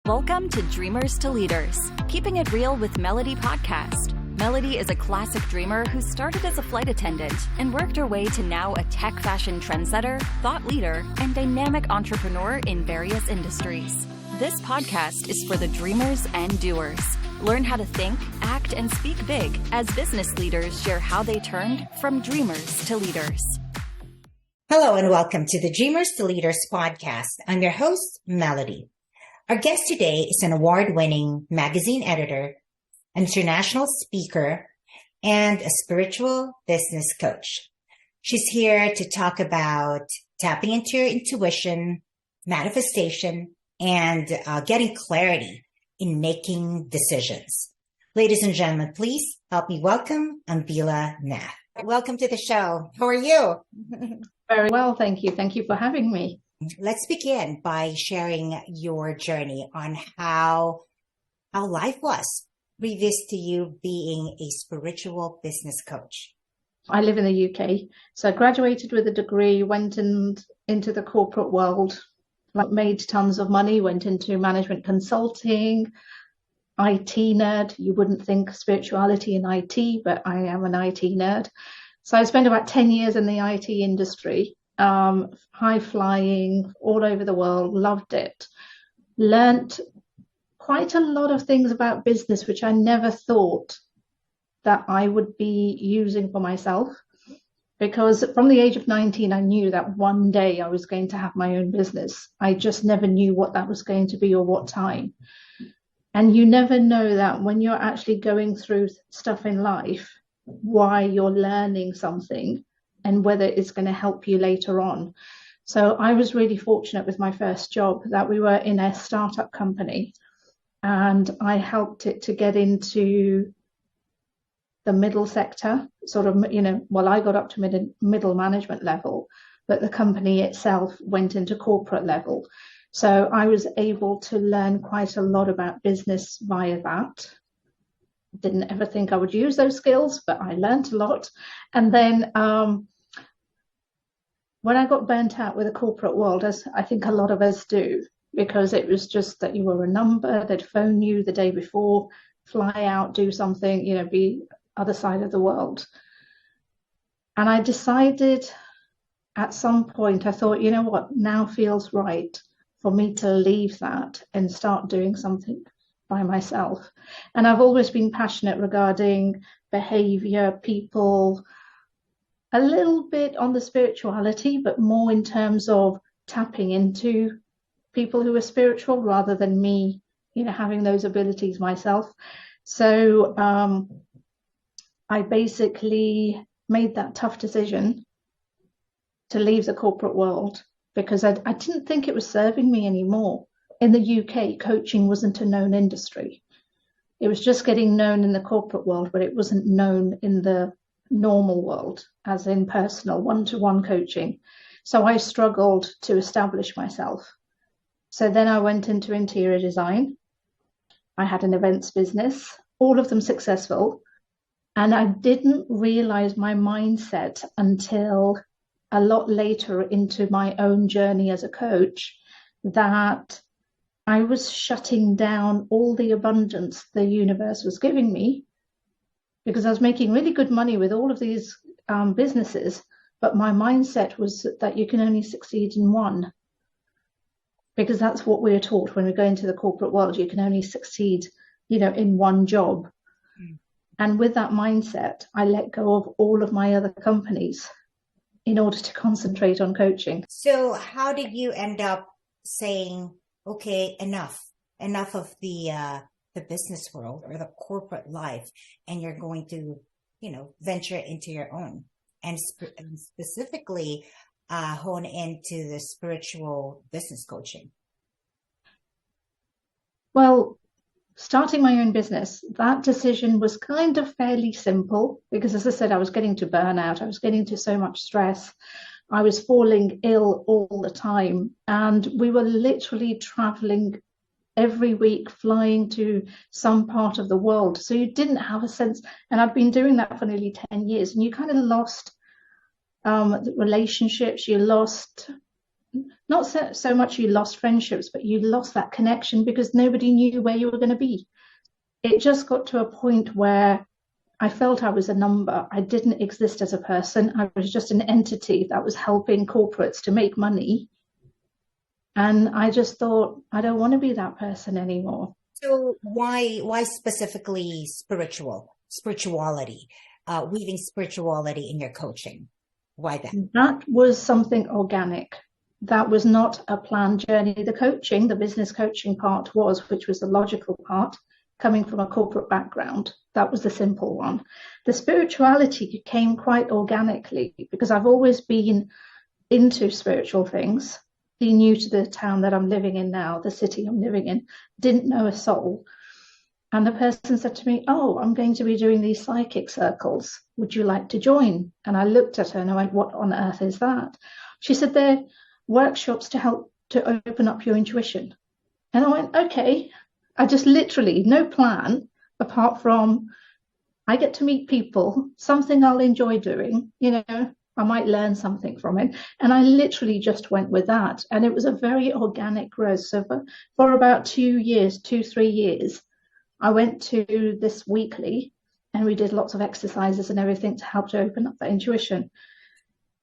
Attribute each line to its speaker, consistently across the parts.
Speaker 1: Welcome to Dreamers to Leaders, Keeping It Real with Melody podcast. Melody is a classic dreamer who started as a flight attendant and worked her way to now a tech fashion trendsetter, thought leader, and dynamic entrepreneur in various industries. This podcast is for the dreamers and doers. Learn how to think, act, and speak big as business leaders share how they turned from dreamers to leaders.
Speaker 2: Hello and welcome to the Dreamers to Leaders podcast. I'm your host, Melody. Our guest today is an award-winning magazine editor, international speaker, and a spiritual business coach. She's here to talk about tapping into your intuition, manifestation, and getting clarity in making decisions. Ladies and gentlemen, please help me welcome Ambila Nath. Welcome to the show. How are you?
Speaker 3: Very well, thank you. Thank you for having me.
Speaker 2: Let's begin by sharing your journey on how life was previous to you being a spiritual business coach.
Speaker 3: I live in the UK, so I graduated with a degree, went into the corporate world, made tons of money, went into management consulting, IT nerd. You wouldn't think spirituality in IT, but I am an IT nerd. So I spent about 10 years in the IT industry. High flying all over the world, loved it, learnt quite a lot of things about business, which I never thought that I would be using for myself, because from the age of 19, I knew that one day I was going to have my own business. I just never knew what that was going to be or what time. And you never know that when you're actually going through stuff in life, why you're learning something and whether it's going to help you later on. So I was really fortunate with my first job that we were in a startup company, and I helped it to get into the middle sector, sort of, I got up to middle management level, but the company itself went into corporate level. So I was able to learn quite a lot about business via that. Didn't ever think I would use those skills, but I learned a lot. And then when I got burnt out with the corporate world, as I think a lot of us do, because it was just that you were a number, they'd phone you the day before, fly out, do something, be other side of the world. And I decided at some point, I thought, you know what, now feels right for me to leave that and start doing something by myself. And I've always been passionate regarding behavior, people, a little bit on the spirituality, but more in terms of tapping into people who are spiritual rather than me, having those abilities myself. So I basically made that tough decision to leave the corporate world because I didn't think it was serving me anymore. In the UK, coaching wasn't a known industry. It was just getting known in the corporate world, but it wasn't known in the normal world, as in personal one-to-one coaching. So I struggled to establish myself. So then I went into interior design. I had an events business, all of them successful. And I didn't realize my mindset until a lot later into my own journey as a coach, that I was shutting down all the abundance the universe was giving me, because I was making really good money with all of these businesses, but my mindset was that you can only succeed in one, because that's what we're taught when we go into the corporate world. You can only succeed, in one job. And with that mindset, I let go of all of my other companies in order to concentrate on coaching.
Speaker 2: So how did you end up saying, okay, enough of the business world or the corporate life, and you're going to, venture into your own and specifically hone into the spiritual business coaching?
Speaker 3: Well, starting my own business, that decision was kind of fairly simple because, as I said, I was getting to burnout. I was getting to so much stress. I was falling ill all the time, and we were literally traveling every week, flying to some part of the world. So you didn't have a sense, and I've been doing that for nearly 10 years, and you kind of lost the relationships, you lost not so much you lost friendships, but you lost that connection because nobody knew where you were going to be. It just got to a point where I felt I was a number. I didn't exist as a person. I was just an entity that was helping corporates to make money. And I just thought, I don't want to be that person anymore.
Speaker 2: So why specifically spirituality, weaving spirituality in your coaching? Why that?
Speaker 3: That was something organic. That was not a planned journey. The business coaching part was, which was the logical part, coming from a corporate background. That was the simple one. The spirituality came quite organically because I've always been into spiritual things. Being new to the town that I'm living in now, the city I'm living in, didn't know a soul. And the person said to me, "Oh, I'm going to be doing these psychic circles. Would you like to join?" And I looked at her and I went, "What on earth is that?" She said, "They're workshops to help to open up your intuition." And I went, "Okay." I just literally, no plan, apart from I get to meet people, something I'll enjoy doing, I might learn something from it. And I literally just went with that. And it was a very organic growth. So for about 3 years, I went to this weekly and we did lots of exercises and everything to help to open up that intuition.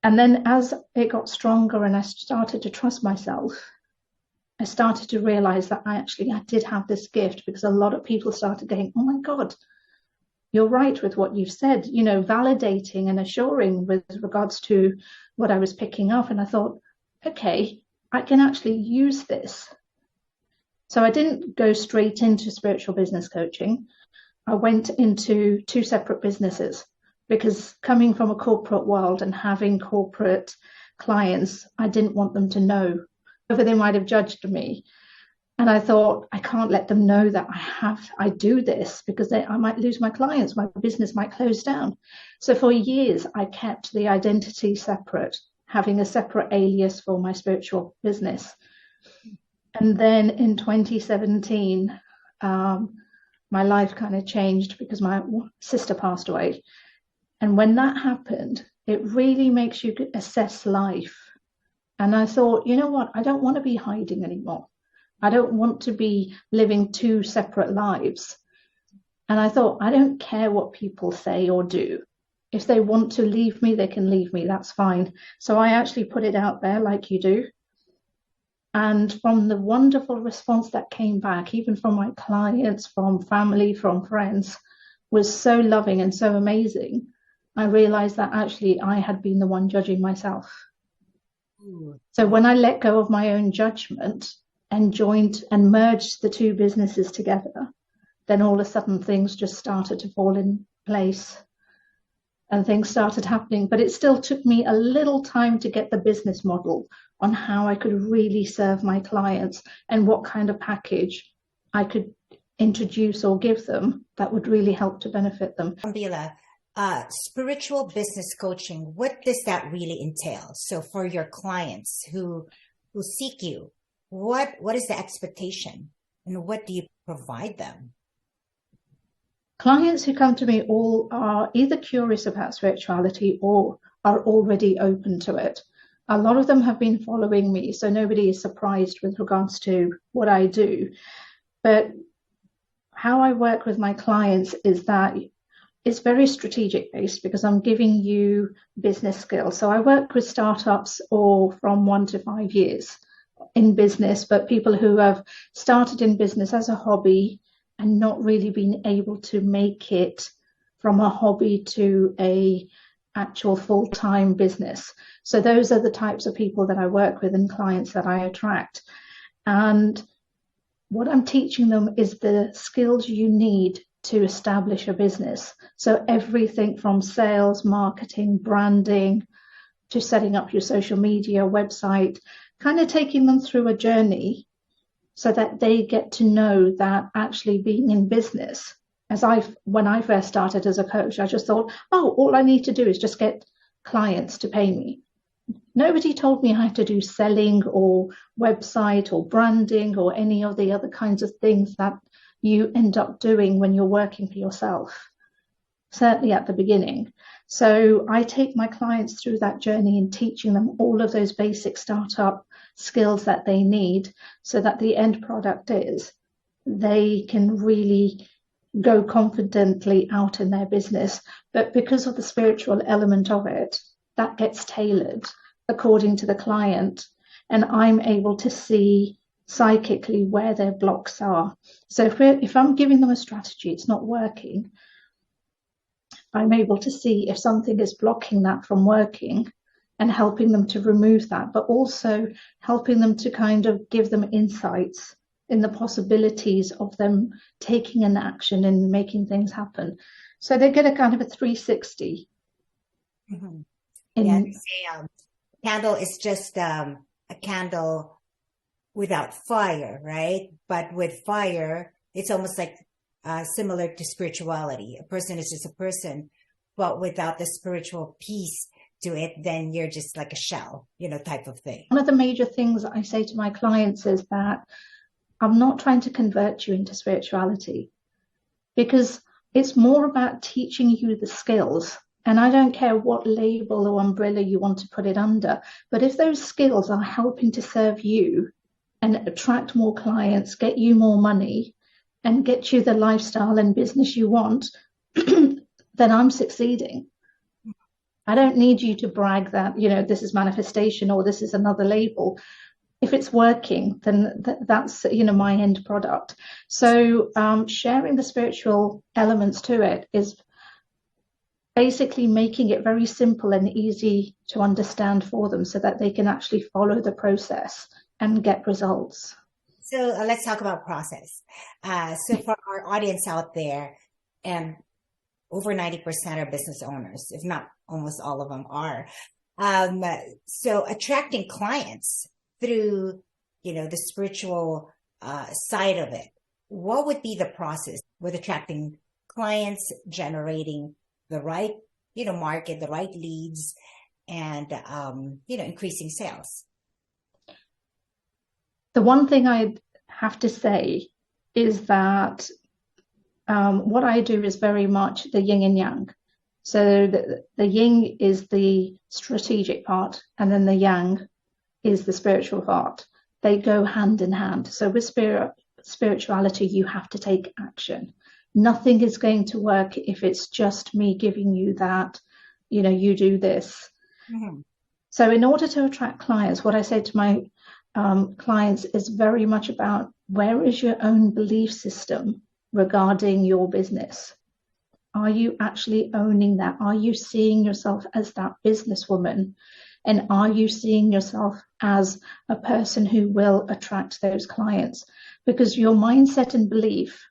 Speaker 3: And then as it got stronger and I started to trust myself, I started to realize that I did have this gift, because a lot of people started going, "Oh my God, you're right with what you've said," validating and assuring with regards to what I was picking up. And I thought, okay, I can actually use this. So I didn't go straight into spiritual business coaching. I went into 2 separate businesses because coming from a corporate world and having corporate clients, I didn't want them to know. Whether they might have judged me. And I thought, I can't let them know that I do this, because I might lose my clients, my business might close down. So for years, I kept the identity separate, having a separate alias for my spiritual business. And then in 2017, my life kind of changed because my sister passed away. And when that happened, it really makes you assess life. And I thought, you know what? I don't want to be hiding anymore. I don't want to be living 2 separate lives. And I thought, I don't care what people say or do. If they want to leave me, they can leave me. That's fine. So I actually put it out there like you do. And from the wonderful response that came back, even from my clients, from family, from friends, was so loving and so amazing. I realized that actually I had been the one judging myself. So when I let go of my own judgment and joined and merged the 2 businesses together, then all of a sudden things just started to fall in place and things started happening. But it still took me a little time to get the business model on how I could really serve my clients and what kind of package I could introduce or give them that would really help to benefit them.
Speaker 2: Ambila, spiritual business coaching, what does that really entail? So for your clients who seek you, what is the expectation and what do you provide them?
Speaker 3: Clients who come to me all are either curious about spirituality or are already open to it. A lot of them have been following me, so nobody is surprised with regards to what I do. But how I work with my clients is that it's very strategic based, because I'm giving you business skills. So I work with startups or from 1 to 5 years in business, but people who have started in business as a hobby and not really been able to make it from a hobby to a actual full-time business. So those are the types of people that I work with and clients that I attract. And what I'm teaching them is the skills you need to establish a business. So everything from sales, marketing, branding, to setting up your social media, website, kind of taking them through a journey so that they get to know that actually being in business, when I first started as a coach, I just thought, oh, all I need to do is just get clients to pay me. Nobody told me I had to do selling or website or branding or any of the other kinds of things that you end up doing when you're working for yourself. certainly at the beginning. So I take my clients through that journey and teaching them all of those basic startup skills that they need, so that the end product is they can really go confidently out in their business. But because of the spiritual element of it, that gets tailored according to the client, and I'm able to see psychically where their blocks are. So if I'm giving them a strategy, it's not working, I'm able to see if something is blocking that from working and helping them to remove that, but also helping them to kind of give them insights in the possibilities of them taking an action and making things happen. So they get a kind of a 360.
Speaker 2: Mm-hmm. Yeah, they say candle is just a candle without fire, right? But with fire, it's almost like similar to spirituality. A person is just a person, but without the spiritual piece to it, then you're just like a shell, type of thing.
Speaker 3: One of the major things I say to my clients is that I'm not trying to convert you into spirituality, because it's more about teaching you the skills. And I don't care what label or umbrella you want to put it under, but if those skills are helping to serve you and attract more clients, get you more money, and get you the lifestyle and business you want, then I'm succeeding. I don't need you to brag that, this is manifestation or this is another label. If it's working, then that's, my end product. So sharing the spiritual elements to it is basically making it very simple and easy to understand for them, so that they can actually follow the process and get results.
Speaker 2: So let's talk about process. So for our audience out there, and over 90% are business owners, if not almost all of them are. So attracting clients through, the spiritual side of it, what would be the process with attracting clients, generating the right, market, the right leads, and, increasing sales?
Speaker 3: The one thing I'd have to say is that what I do is very much the yin and yang. So the yin is the strategic part, and then the yang is the spiritual part. They go hand in hand. So with spirituality, you have to take action. Nothing is going to work if it's just me giving you that, you do this. Mm-hmm. So in order to attract clients, what I say to my clients is very much about, where is your own belief system regarding your business? Are you actually owning that? Are you seeing yourself as that businesswoman? And are you seeing yourself as a person who will attract those clients? Because your mindset and belief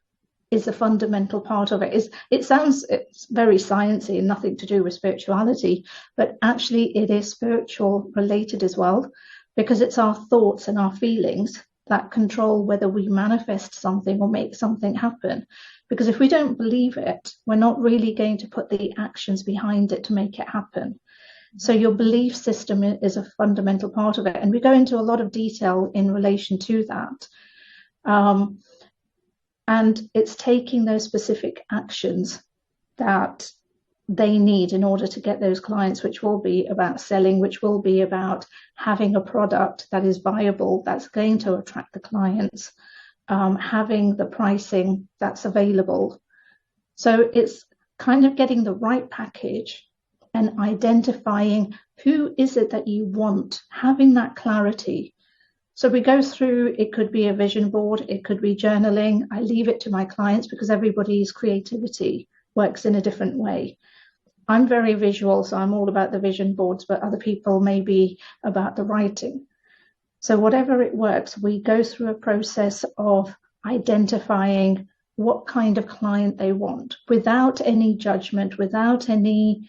Speaker 3: is a fundamental part of it. It's very sciencey and nothing to do with spirituality, but actually it is spiritual related as well, because it's our thoughts and our feelings that control whether we manifest something or make something happen. Because if we don't believe it, we're not really going to put the actions behind it to make it happen. So your belief system is a fundamental part of it. And we go into a lot of detail in relation to that. And it's taking those specific actions that they need in order to get those clients, which will be about selling, which will be about having a product that is viable, that's going to attract the clients, having the pricing that's available. So it's kind of getting the right package and identifying who is it that you want, having that clarity. So we go through, it could be a vision board, it could be journaling. I leave it to my clients because everybody's creativity works in a different way. I'm very visual, so I'm all about the vision boards, but other people may be about the writing. So whatever it works, we go through a process of identifying what kind of client they want without any judgment, without any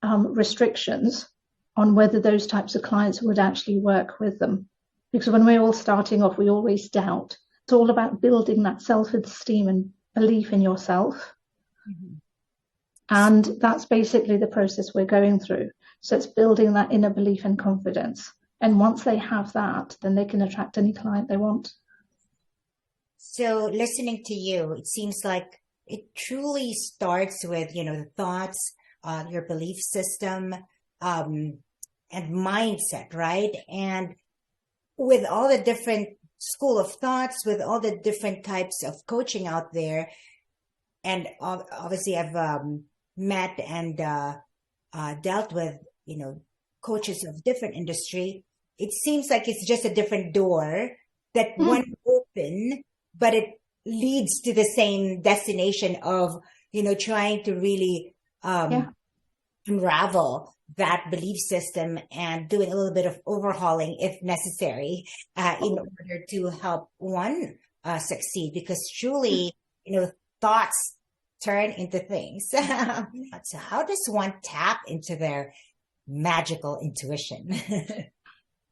Speaker 3: restrictions on whether those types of clients would actually work with them. Because when we're all starting off, we always doubt. It's all about building that self-esteem and belief in yourself. Mm-hmm. And that's basically the process we're going through. So it's building that inner belief and confidence. And once they have that, then they can attract any client they want.
Speaker 2: So listening to you, it seems like it truly starts with, the thoughts, your belief system, and mindset, right? And with all the different school of thoughts, with all the different types of coaching out there, and obviously I've met and dealt with, coaches of different industry. It seems like it's just a different door that one open, but it leads to the same destination of, trying to really unravel that belief system and doing a little bit of overhauling if necessary, in order to help one succeed, because truly, thoughts turn into things. So how does one tap into their magical intuition?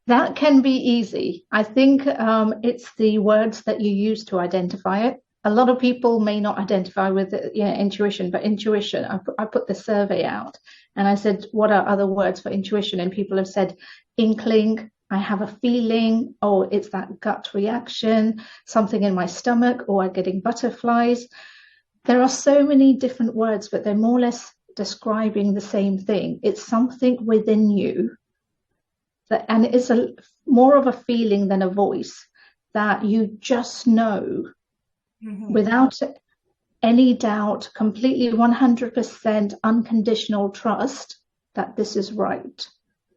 Speaker 3: That can be easy. I think it's the words that you use to identify it. A lot of people may not identify with intuition, but intuition, I put the survey out and I said, what are other words for intuition? And people have said inkling, I have a feeling, or it's that gut reaction, something in my stomach, or I'm getting butterflies. There are so many different words, but they're more or less describing the same thing. It's something within you that, and it's more of a feeling than a voice, that you just know without any doubt, completely 100% unconditional trust that this is right.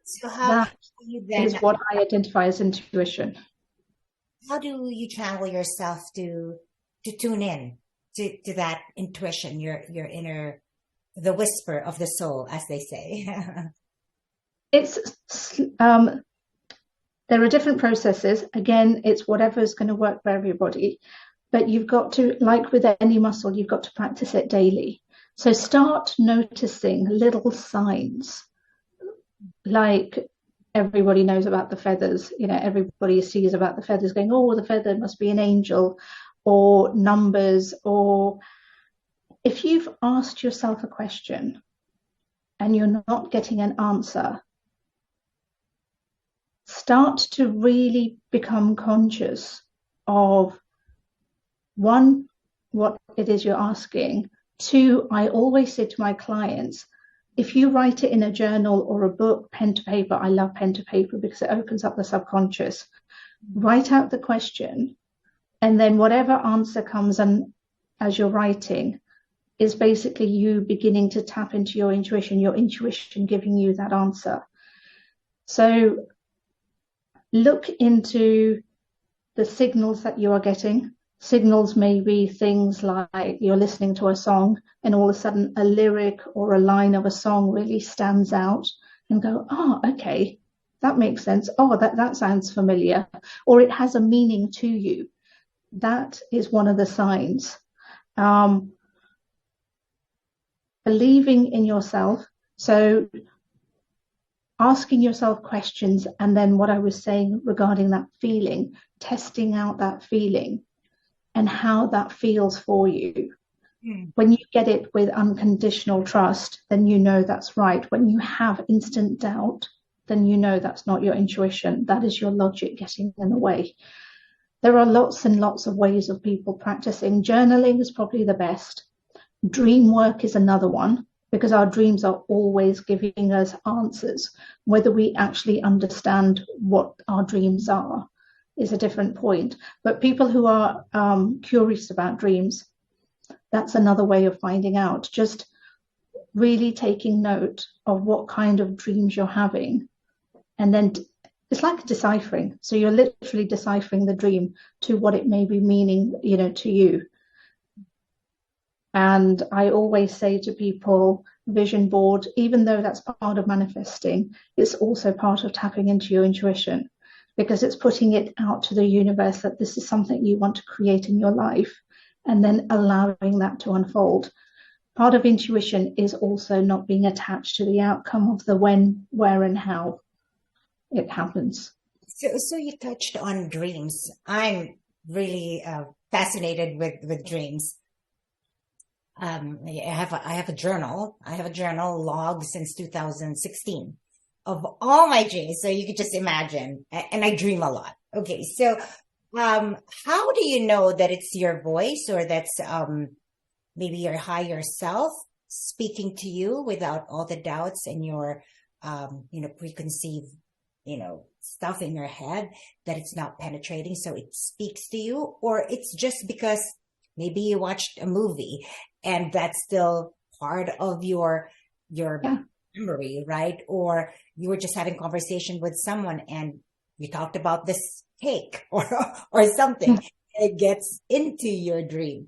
Speaker 2: So how
Speaker 3: That
Speaker 2: do you then,
Speaker 3: is what I identify as intuition.
Speaker 2: how do you channel yourself to tune in to that intuition, your inner, the whisper of the soul, as they say?
Speaker 3: It's there are different processes. Again, it's whatever is going to work for everybody. But you've got to, like with any muscle, you've got to practice it daily. So start noticing little signs, like everybody knows about the feathers. Everybody sees about the feathers, going, oh, the feather must be an angel, or numbers. Or if you've asked yourself a question and you're not getting an answer, start to really become conscious of, one, what it is you're asking. Two, I always say to my clients, if you write it in a journal or a book, pen to paper, I love pen to paper because it opens up the subconscious. Write out the question, and then whatever answer comes in as you're writing is basically you beginning to tap into your intuition giving you that answer. So look into the signals that you are getting. Signals may be things like you're listening to a song and all of a sudden a lyric or a line of a song really stands out and go, oh, okay, that makes sense. Oh, that sounds familiar. Or it has a meaning to you. That is one of the signs. Believing in yourself. So asking yourself questions, and then what I was saying regarding that feeling, testing out that feeling and how that feels for you. When you get it with unconditional trust, then you know that's right. When you have instant doubt, then you know that's not your intuition. That is your logic getting in the way. There are lots and lots of ways of people practicing. Journaling is probably the best. Dream work is another one, because our dreams are always giving us answers. Whether we actually understand what our dreams are is a different point. But people who are curious about dreams, that's another way of finding out. Just really taking note of what kind of dreams you're having. And then it's like deciphering. So you're literally deciphering the dream to what it may be meaning, to you. And I always say to people, vision board, even though that's part of manifesting, it's also part of tapping into your intuition, because it's putting it out to the universe that this is something you want to create in your life, and then allowing that to unfold. Part of intuition is also not being attached to the outcome of the when, where, and how it happens.
Speaker 2: So you touched on dreams. I'm really fascinated with dreams. I have a journal. I have a journal log since 2016 of all my dreams. So you could just imagine, and I dream a lot. Okay. So, how do you know that it's your voice, or that's, maybe your higher self speaking to you without all the doubts and your, preconceived, stuff in your head, that it's not penetrating. So it speaks to you, or it's just because maybe you watched a movie and that's still part of your memory, right? Or you were just having conversation with someone and you talked about this cake or something. It gets into your dream.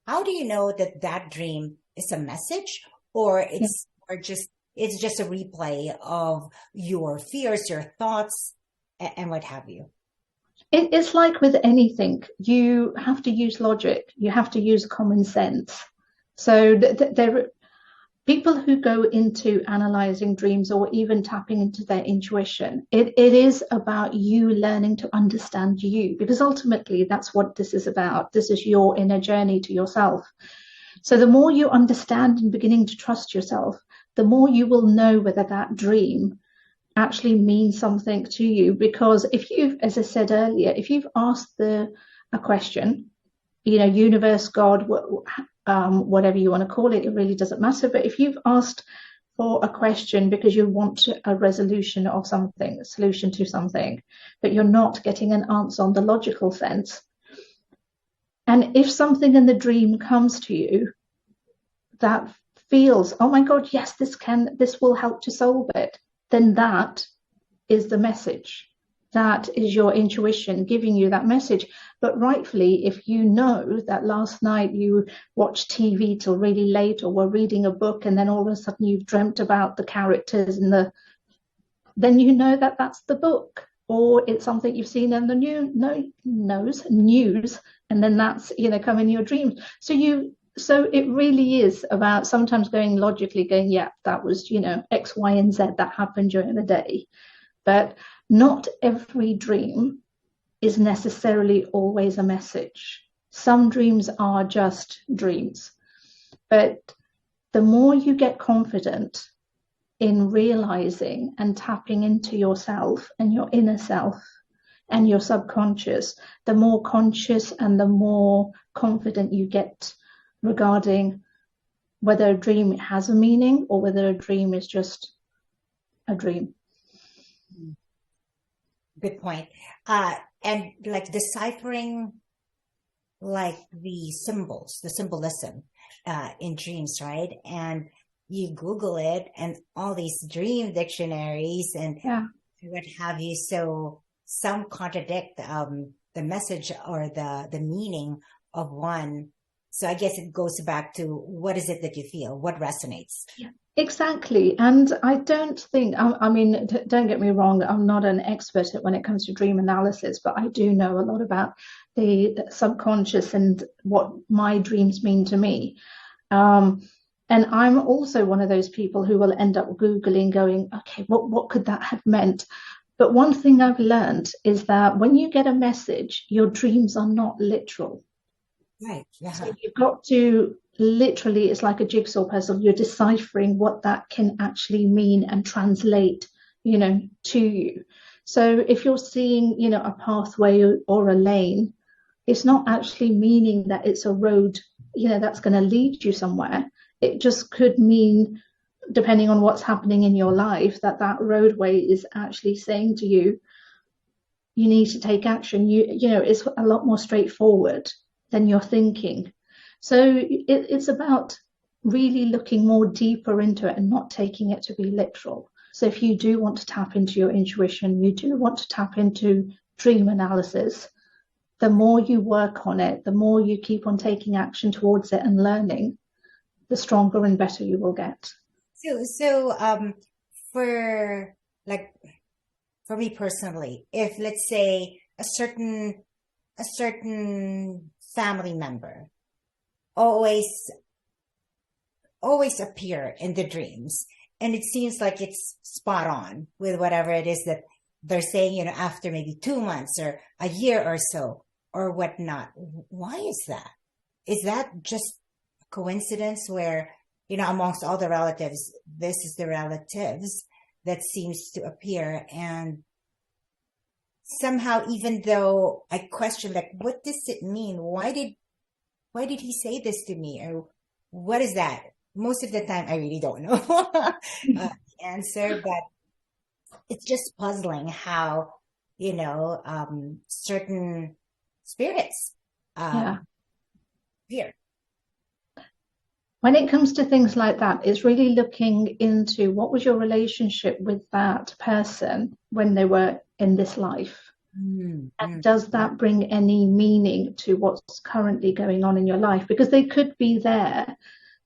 Speaker 2: How do you know that that dream is a message, or it's just a replay of your fears, your thoughts, and what have you?
Speaker 3: It's like with anything, you have to use logic, you have to use common sense. So there people who go into analyzing dreams or even tapping into their intuition, it is about you learning to understand you, because ultimately that's what this is about. This is your inner journey to yourself. So the more you understand and beginning to trust yourself, the more you will know whether that dream actually means something to you. Because if you've, as I said earlier, if you've asked a question, universe, God, whatever you want to call it, it really doesn't matter. But if you've asked for a question because you want a resolution of something, a solution to something, but you're not getting an answer on the logical sense, and if something in the dream comes to you that feels, oh my God, yes, this will help to solve it, then that is the message. That is your intuition giving you that message. But rightfully, if you know that last night you watched TV till really late, or were reading a book, and then all of a sudden you've dreamt about the characters then you know that that's the book, or it's something you've seen in the news, and then that's come in your dreams. So it really is about sometimes logically going, yeah, that was X, Y, and Z that happened during the day. But not every dream is necessarily always a message. Some dreams are just dreams. But the more you get confident in realizing and tapping into yourself and your inner self and your subconscious, the more conscious and the more confident you get regarding whether a dream has a meaning or whether a dream is just a dream.
Speaker 2: Good point. And like deciphering like the symbols, the symbolism in dreams, right? And you Google it and all these dream dictionaries and what have you. So some contradict the message or the meaning of one. So I guess it goes back to what is it that you feel, what resonates.
Speaker 3: Yeah. Exactly. And I don't think, don't get me wrong, I'm not an expert when it comes to dream analysis, but I do know a lot about the subconscious and what my dreams mean to me. And I'm also one of those people who will end up Googling going, okay, what could that have meant? But one thing I've learned is that when you get a message, your dreams are not literal.
Speaker 2: Right. Yeah.
Speaker 3: So you've got to literally, it's like a jigsaw puzzle. You're deciphering what that can actually mean and translate, to you. So if you're seeing, a pathway or a lane, it's not actually meaning that it's a road, that's going to lead you somewhere. It just could mean, depending on what's happening in your life, that roadway is actually saying to you, you need to take action. It's a lot more straightforward than you're thinking. So it's about really looking more deeper into it and not taking it to be literal. So if you do want to tap into your intuition, you do want to tap into dream analysis, the more you work on it, the more you keep on taking action towards it and learning, the stronger and better you will get.
Speaker 2: So for me personally, if let's say a certain family member always appear in the dreams, and it seems like it's spot on with whatever it is that they're saying, after maybe 2 months or a year or so or whatnot. Why is that? Is that just a coincidence where, amongst all the relatives, this is the relatives that seems to appear? And somehow, even though I question, what does it mean? Why did he say this to me? Or what is that? Most of the time, I really don't know the answer, but it's just puzzling how, certain spirits
Speaker 3: Yeah.
Speaker 2: appear.
Speaker 3: When it comes to things like that, it's really looking into what was your relationship with that person when they were in this life. And does that bring any meaning to what's currently going on in your life? Because they could be there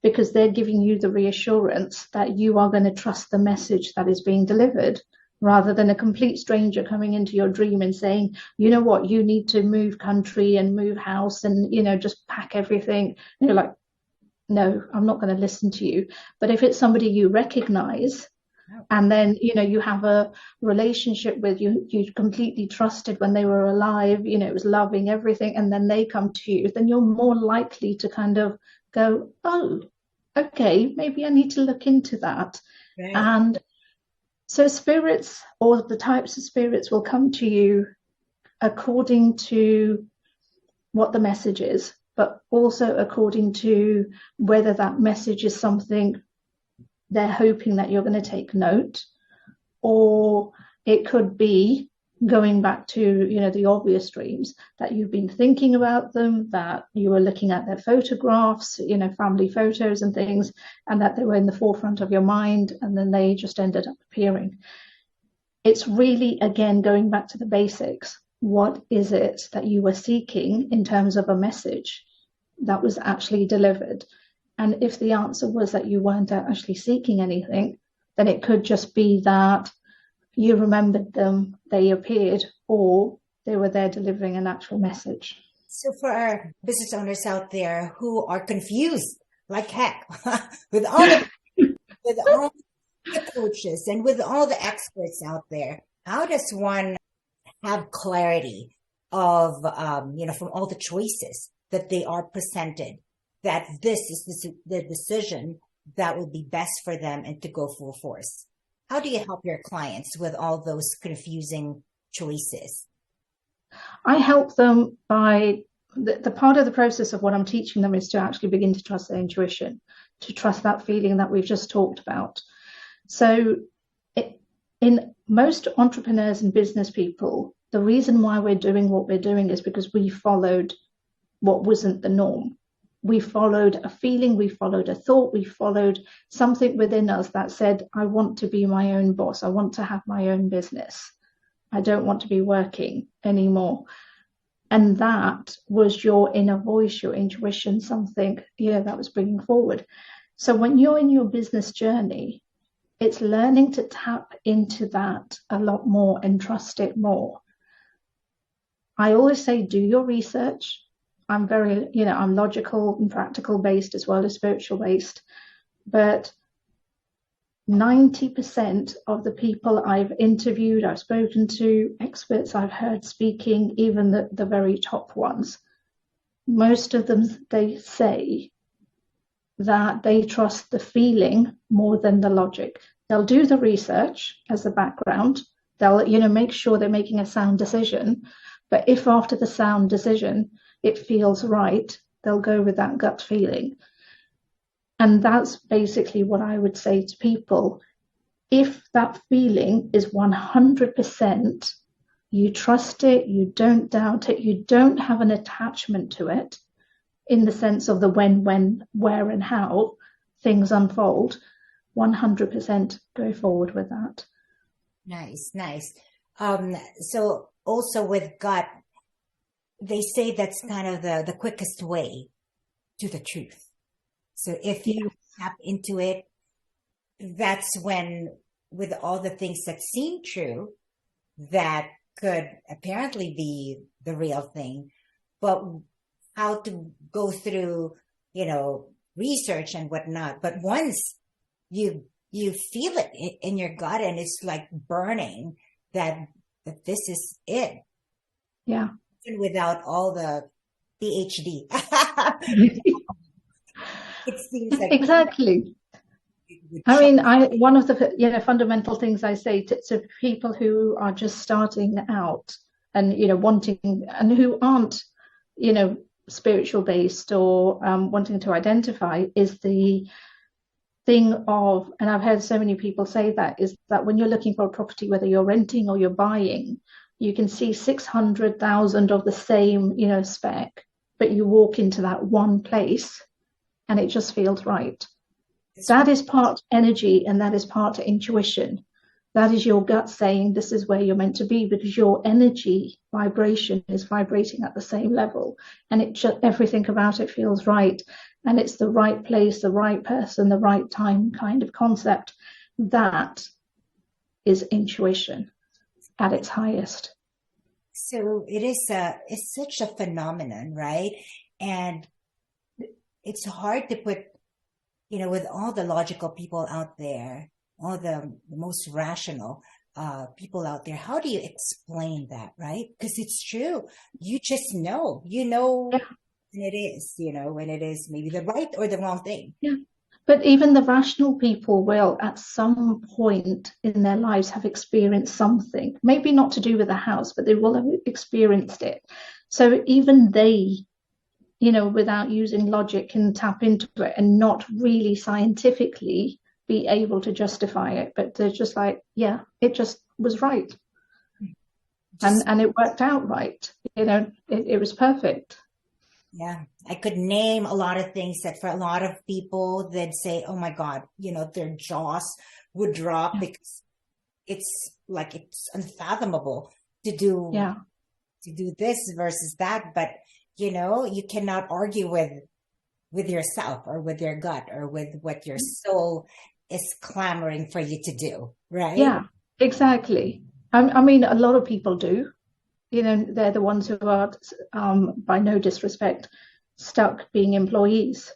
Speaker 3: because they're giving you the reassurance that you are going to trust the message that is being delivered, rather than a complete stranger coming into your dream and saying, you know what, you need to move country and move house and, just pack everything. And you're like, no, I'm not going to listen to you. But if it's somebody you recognize, and then, you have a relationship with you completely trusted when they were alive, it was loving everything, and then they come to you, then you're more likely to kind of go, oh, okay, maybe I need to look into that. Right. And so spirits, or the types of spirits, will come to you according to what the message is, but also according to whether that message is something they're hoping that you're going to take note, or it could be going back to, the obvious dreams, that you've been thinking about them, that you were looking at their photographs, family photos and things, and that they were in the forefront of your mind, and then they just ended up appearing. It's really, again, going back to the basics. What is it that you were seeking in terms of a message that was actually delivered? And if the answer was that you weren't actually seeking anything, then it could just be that you remembered them, they appeared, or they were there delivering an actual message.
Speaker 2: So for our business owners out there who are confused like heck with all the coaches and with all the experts out there, how does one have clarity of, from all the choices that they are presented, that this is the decision that would be best for them and to go full force? How do you help your clients with all those confusing choices?
Speaker 3: I help them by the part of the process of what I'm teaching them is to actually begin to trust their intuition, to trust that feeling that we've just talked about. So in most entrepreneurs and business people, the reason why we're doing what we're doing is because we followed what wasn't the norm. We followed a feeling, we followed a thought, we followed something within us that said, I want to be my own boss. I want to have my own business. I don't want to be working anymore. And that was your inner voice, your intuition, something, that was bringing forward. So when you're in your business journey, it's learning to tap into that a lot more and trust it more. I always say, do your research. I'm very, I'm logical and practical based as well as spiritual based, but 90% of the people I've interviewed, I've spoken to, experts I've heard speaking, even the very top ones, most of them, they say that they trust the feeling more than the logic. They'll do the research as the background. They'll, make sure they're making a sound decision. But if after the sound decision, it feels right, they'll go with that gut feeling. And that's basically what I would say to people. If that feeling is 100%, you trust it, you don't doubt it, you don't have an attachment to it in the sense of the when, where, and how things unfold, 100% go forward with that.
Speaker 2: Nice. So also with gut, they say that's kind of the quickest way to the truth. So if you tap into it, that's when, with all the things that seem true, that could apparently be the real thing, but how to go through, research and whatnot. But once you feel it in your gut and it's like burning that this is it.
Speaker 3: Yeah.
Speaker 2: Even without all the PhD. It seems like
Speaker 3: exactly. I mean, one of the fundamental things I say to people who are just starting out and wanting, and who aren't spiritual based or wanting to identify is the thing of, and I've heard so many people say that, is that when you're looking for a property, whether you're renting or you're buying, you can see 600,000 of the same, spec, but you walk into that one place and it just feels right. That is part energy and that is part intuition. That is your gut saying this is where you're meant to be, because your energy vibration is vibrating at the same level, and it just, everything about it feels right, and it's the right place, the right person, the right time kind of concept. That is intuition at its highest.
Speaker 2: So it's such a phenomenon, right? And it's hard to put, with all the logical people out there, all the most rational people out there, how do you explain that, right? Because it's true. You just know,
Speaker 3: Yeah.
Speaker 2: when it is, when it is maybe the right or the wrong thing.
Speaker 3: Yeah. But even the rational people will, at some point in their lives, have experienced something, maybe not to do with the house, but they will have experienced it. So even they, without using logic, can tap into it and not really scientifically be able to justify it. But they're just like, yeah, it just was right. And it worked out right. It was perfect.
Speaker 2: Yeah, I could name a lot of things that for a lot of people, they'd say, oh my God, their jaws would drop because it's like, it's unfathomable to do this versus that. But, you cannot argue with yourself or with your gut or with what your soul is clamoring for you to do, right?
Speaker 3: Yeah, exactly. I mean, a lot of people do. They're the ones who are, by no disrespect, stuck being employees,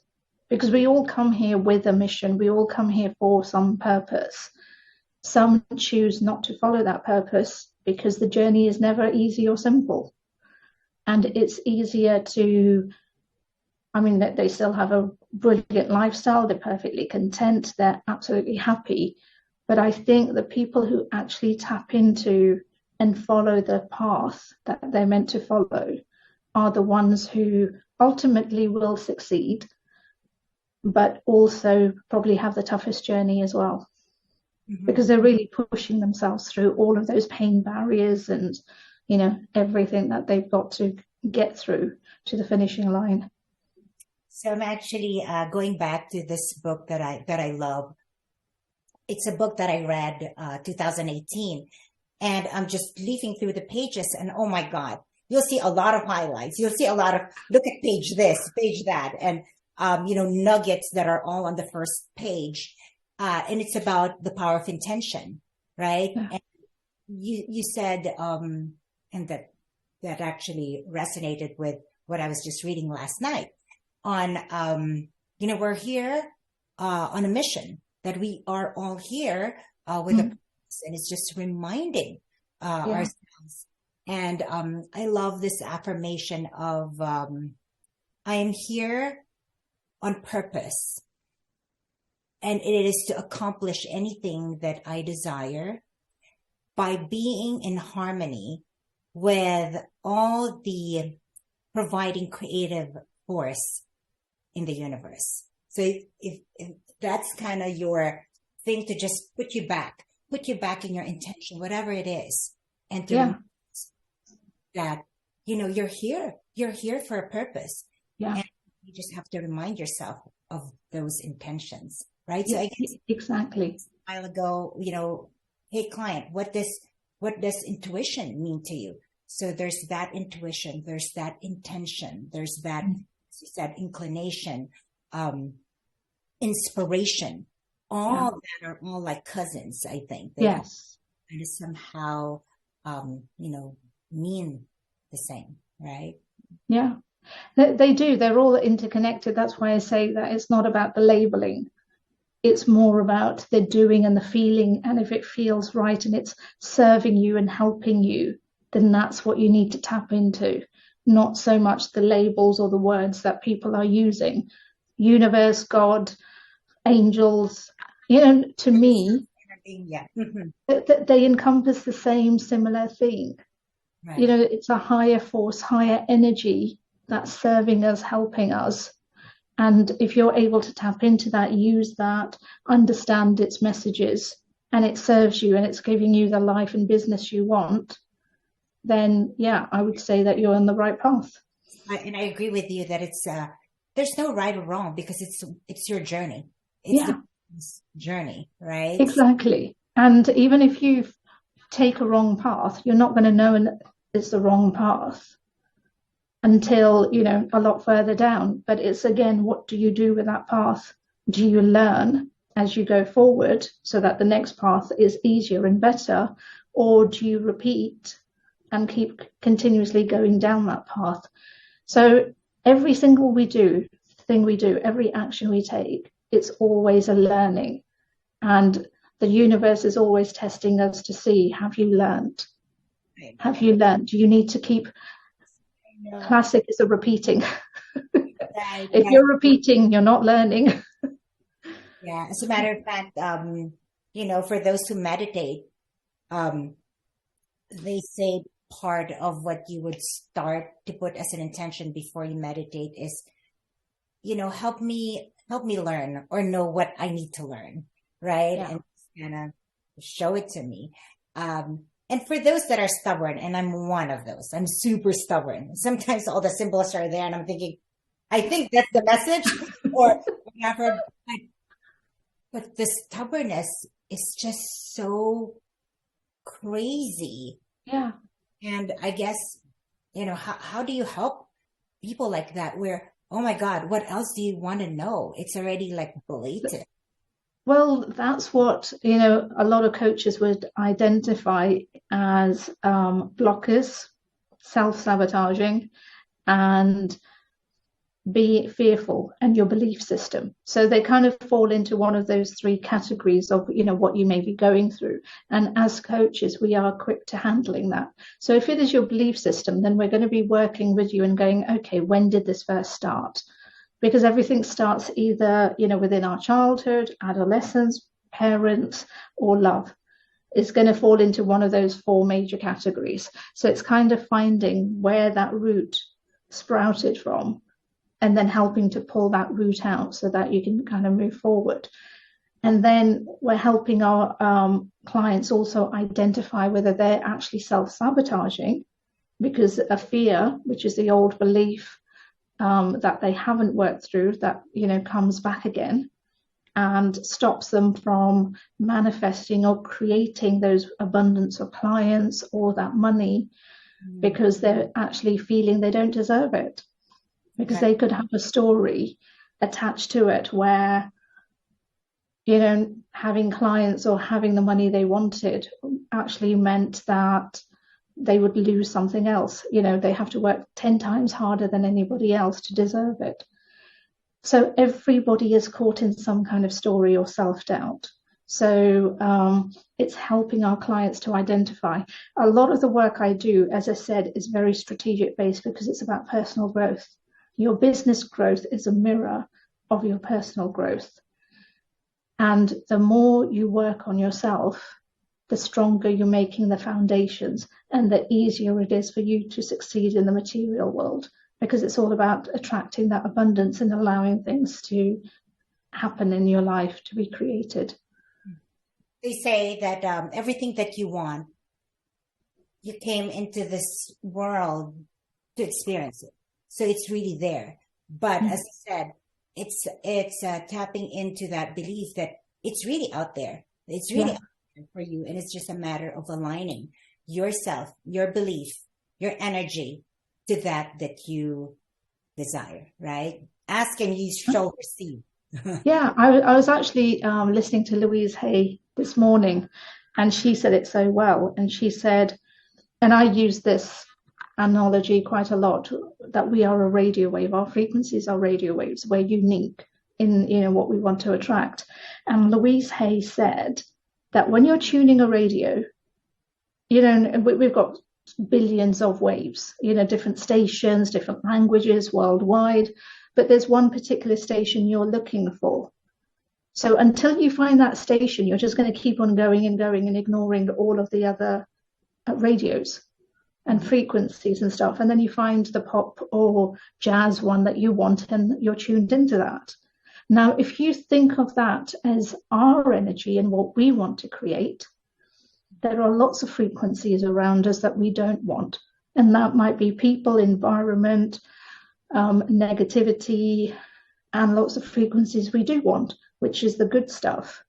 Speaker 3: because we all come here with a mission. We all come here for some purpose. Some choose not to follow that purpose because the journey is never easy or simple. And it's easier to, they still have a brilliant lifestyle. They're perfectly content. They're absolutely happy. But I think the people who actually tap into and follow the path that they're meant to follow are the ones who ultimately will succeed, but also probably have the toughest journey as well, because they're really pushing themselves through all of those pain barriers and, everything that they've got to get through to the finishing line.
Speaker 2: So I'm actually going back to this book that I love. It's a book that I read 2018. And I'm just leafing through the pages and oh my God, you'll see a lot of highlights. You'll see a lot of, look at page this, page that, and, nuggets that are all on the first page. And it's about the power of intention, right? Yeah. And you said, and that actually resonated with what I was just reading last night on, we're here, on a mission, that we are all here, with a, and it's just reminding ourselves. And I love this affirmation of I am here on purpose, and it is to accomplish anything that I desire by being in harmony with all the providing creative force in the universe. So if that's kind of your thing, to just put you back in your intention, whatever it is, and to that, you're here for a purpose. Yeah. And you just have to remind yourself of those intentions, right? So I guess
Speaker 3: exactly
Speaker 2: a while ago, hey client, what does intuition mean to you? So there's that intuition, there's that intention, there's that, as you said, inclination, inspiration. All that are all like cousins, I think. They kind of somehow, mean the same, right?
Speaker 3: Yeah, they do. They're all interconnected. That's why I say that it's not about the labeling. It's more about the doing and the feeling. And if it feels right and it's serving you and helping you, then that's what you need to tap into. Not so much the labels or the words that people are using. Universe, God, angels, to me, they encompass the same similar thing. Right. It's a higher force, higher energy that's serving us, helping us. And if you're able to tap into that, use that, understand its messages, and it serves you and it's giving you the life and business you want, then yeah, I would say that you're on the right path.
Speaker 2: And I agree with you that it's there's no right or wrong, because it's your journey. It's the journey, right?
Speaker 3: Exactly. And even if you take a wrong path, you're not going to know it's the wrong path until, a lot further down. But it's, again, what do you do with that path? Do you learn as you go forward so that the next path is easier and better? Or do you repeat and keep continuously going down that path? So every single thing we do, every action we take, it's always a learning. And the universe is always testing us to see, have you learned? Have you learned? Do you need to keep... Classic is a repeating. If you're repeating, you're not learning.
Speaker 2: Yeah. As a matter of fact, for those who meditate, they say part of what you would start to put as an intention before you meditate is, help me learn or know what I need to learn. Right. Yeah. And kind of show it to me. And for those that are stubborn, and I'm one of those, I'm super stubborn. Sometimes all the symbols are there and I'm thinking, I think that's the message or whatever. But the stubbornness is just so crazy.
Speaker 3: Yeah.
Speaker 2: And I guess, how do you help people like that where, oh my God, what else do you want to know? It's already like blatant.
Speaker 3: Well, that's what, a lot of coaches would identify as blockers, self-sabotaging, and be fearful, and your belief system. So they kind of fall into one of those three categories of, what you may be going through. And as coaches, we are quick to handling that. So if it is your belief system, then we're going to be working with you and going, okay, when did this first start? Because everything starts either, within our childhood, adolescence, parents, or love. It's going to fall into one of those four major categories. So it's kind of finding where that root sprouted from and then helping to pull that root out so that you can kind of move forward. And then we're helping our clients also identify whether they're actually self-sabotaging, because a fear, which is the old belief, that they haven't worked through, that comes back again and stops them from manifesting or creating those abundance of clients or that money, because they're actually feeling they don't deserve it, because they could have a story attached to it where having clients or having the money they wanted actually meant that they would lose something else. They have to work 10 times harder than anybody else to deserve it. So everybody is caught in some kind of story or self-doubt. So it's helping our clients to identify. A lot of the work I do, as I said, is very strategic based, because it's about personal growth. Your business growth is a mirror of your personal growth. And the more you work on yourself, the stronger you're making the foundations, and the easier it is for you to succeed in the material world, because it's all about attracting that abundance and allowing things to happen in your life to be created.
Speaker 2: They say that everything that you want, you came into this world to experience it. So it's really there. But as I said, it's tapping into that belief that it's really out there. It's really out there for you. And it's just a matter of aligning yourself, your belief, your energy to that you desire, right? Ask and you shall receive.
Speaker 3: Yeah, I was actually listening to Louise Hay this morning, and she said it so well. And she said, and I use this analogy quite a lot, that we are a radio wave. Our frequencies are radio waves. We're unique in what we want to attract. And Louise Hay said that when you're tuning a radio, we've got billions of waves, different stations, different languages worldwide, but there's one particular station you're looking for. So until you find that station, you're just going to keep on going and going and ignoring all of the other radios. and frequencies and stuff. And then you find the pop or jazz one that you want and you're tuned into that. Now, if you think of that as our energy and what we want to create, there are lots of frequencies around us that we don't want. And that might be people, environment, negativity, and lots of frequencies we do want, which is the good stuff.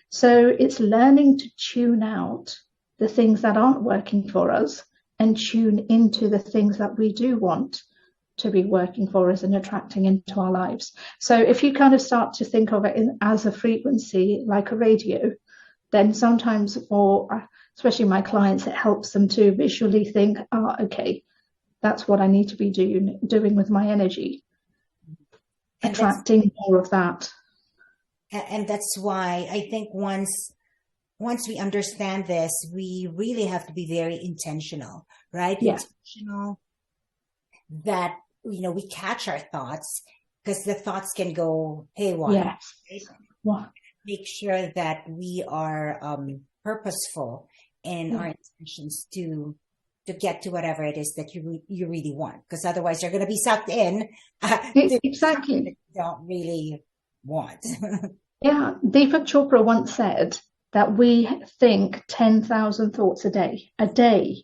Speaker 3: So it's learning to tune out the things that aren't working for us and tune into the things that we do want to be working for us and attracting into our lives. So if you kind of start to think of it as a frequency, like a radio, then sometimes for, especially my clients, it helps them to visually think, okay, that's what I need to be doing with my energy, attracting more of that.
Speaker 2: And that's why I think once we understand this, we really have to be very intentional, right?
Speaker 3: Yeah.
Speaker 2: Intentional that, we catch our thoughts, because the thoughts can go haywire.
Speaker 3: Yes.
Speaker 2: Right?
Speaker 3: Wow.
Speaker 2: Make sure that we are purposeful in our intentions to get to whatever it is that you really want, because otherwise you're going to be sucked in.
Speaker 3: Exactly.
Speaker 2: That you don't really want.
Speaker 3: Yeah, Deepak Chopra once said that we think 10,000 thoughts a day.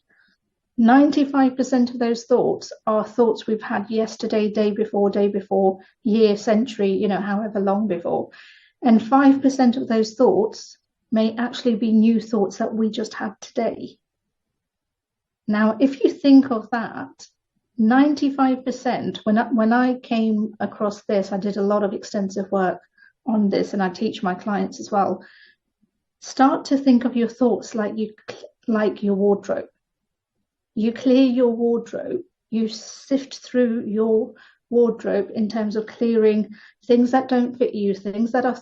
Speaker 3: 95% of those thoughts are thoughts we've had yesterday, day before, year, century, however long before. And 5% of those thoughts may actually be new thoughts that we just had today. Now, if you think of that, 95%, when I came across this, I did a lot of extensive work on this, and I teach my clients as well. Start to think of your thoughts like your wardrobe. You clear your wardrobe, you sift through your wardrobe in terms of clearing things that don't fit you, things that are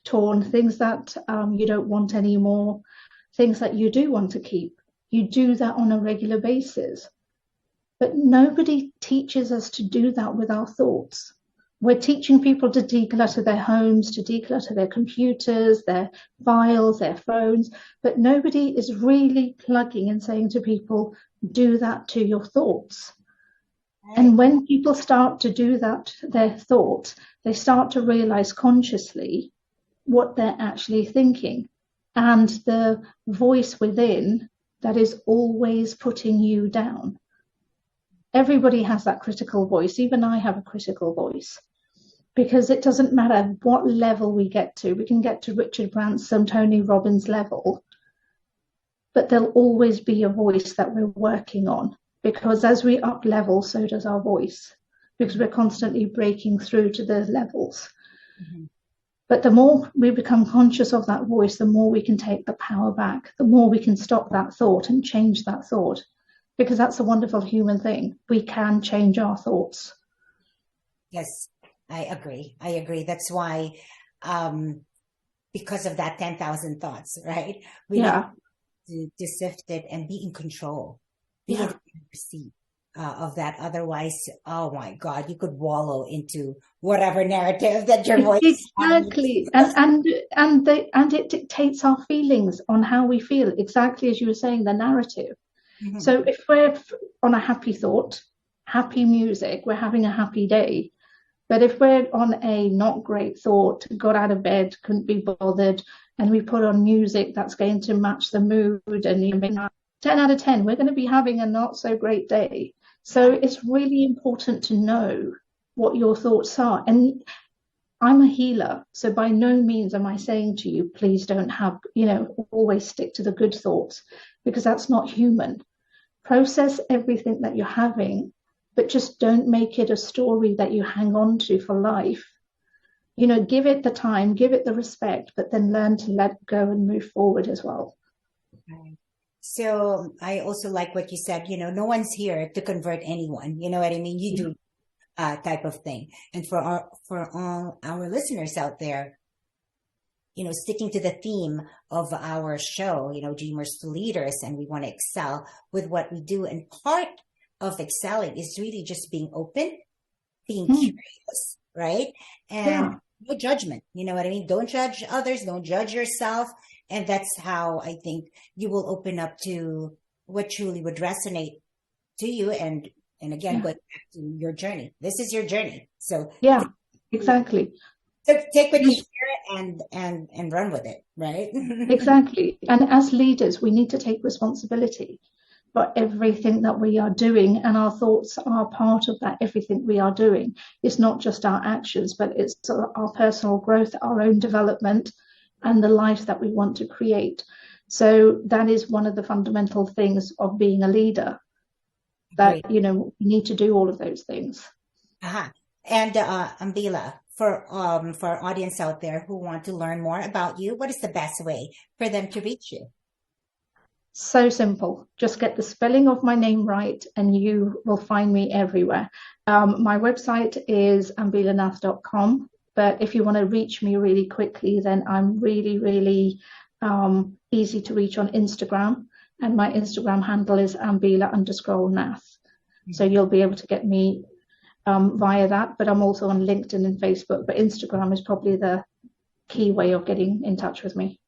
Speaker 3: torn, things that you don't want anymore, things that you do want to keep. You do that on a regular basis. But nobody teaches us to do that with our thoughts. We're teaching people to declutter their homes, to declutter their computers, their files, their phones, but nobody is really plugging and saying to people, do that to your thoughts. And when people start to do that, their thoughts, they start to realize consciously what they're actually thinking. And the voice within that is always putting you down. Everybody has that critical voice. Even I have a critical voice. Because it doesn't matter what level we get to. We can get to Richard Branson, Tony Robbins level. But there'll always be a voice that we're working on. Because as we up level, so does our voice. Because we're constantly breaking through to the levels. Mm-hmm. But the more we become conscious of that voice, the more we can take the power back. The more we can stop that thought and change that thought. Because that's a wonderful human thing. We can change our thoughts.
Speaker 2: Yes. I agree. That's why, because of that 10,000 thoughts, right? We need to sift it and be in control, be in the seat of that. Otherwise, oh my God, you could wallow into whatever narrative that your voice.
Speaker 3: Exactly, and it dictates our feelings on how we feel. Exactly as you were saying, the narrative. Mm-hmm. So if we're on a happy thought, happy music, we're having a happy day. But if we're on a not great thought, got out of bed, couldn't be bothered, and we put on music that's going to match the mood, and 10 out of 10, we're going to be having a not so great day. So it's really important to know what your thoughts are. And I'm a healer, so by no means am I saying to you, please don't always stick to the good thoughts, because that's not human. Process everything that you're having, but just don't make it a story that you hang on to for life. Give it the time, give it the respect, but then learn to let go and move forward as well.
Speaker 2: Okay. So I also like what you said, no one's here to convert anyone. You know what I mean? You do type of thing. And for all our listeners out there, sticking to the theme of our show, Dreamers to Leaders, and we want to excel with what we do. And part of excelling is really just being open, being curious, right? And no judgment. You know what I mean? Don't judge others. Don't judge yourself. And that's how I think you will open up to what truly would resonate to you and again, going back to your journey. This is your journey. So
Speaker 3: yeah, exactly.
Speaker 2: So take what you hear and run with it, right?
Speaker 3: Exactly. And as leaders, we need to take responsibility for everything that we are doing, and our thoughts are part of that. Everything we are doing. It's not just our actions, but it's our personal growth, our own development, and the life that we want to create. So that is one of the fundamental things of being a leader, that,
Speaker 2: Great.
Speaker 3: we need to do all of those things.
Speaker 2: And Ambila, for our audience out there who want to learn more about you, what is the best way for them to reach you?
Speaker 3: So simple. Just get the spelling of my name right and you will find me everywhere. My website is ambilanath.com, but if you want to reach me really quickly, then I'm really, really easy to reach on Instagram, and my Instagram handle is ambila_nath. So you'll be able to get me via that, but I'm also on LinkedIn and Facebook, but Instagram is probably the key way of getting in touch with me.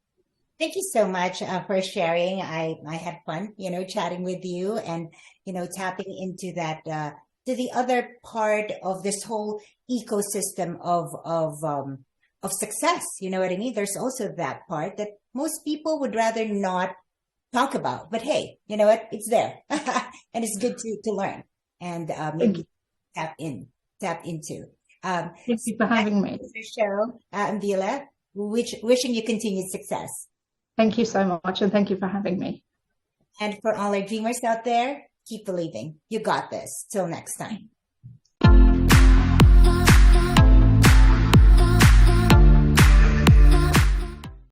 Speaker 2: Thank you so much for sharing. I had fun, chatting with you and, tapping into that, to the other part of this whole ecosystem of success. You know what I mean? There's also that part that most people would rather not talk about, but hey, you know what? It's there and it's good to learn and maybe tap into.
Speaker 3: Thank you for having me.
Speaker 2: Show, Ambila, wishing you continued success.
Speaker 3: Thank you so much, and thank you for having me.
Speaker 2: And for all our dreamers out there, keep believing. You got this. Till next time.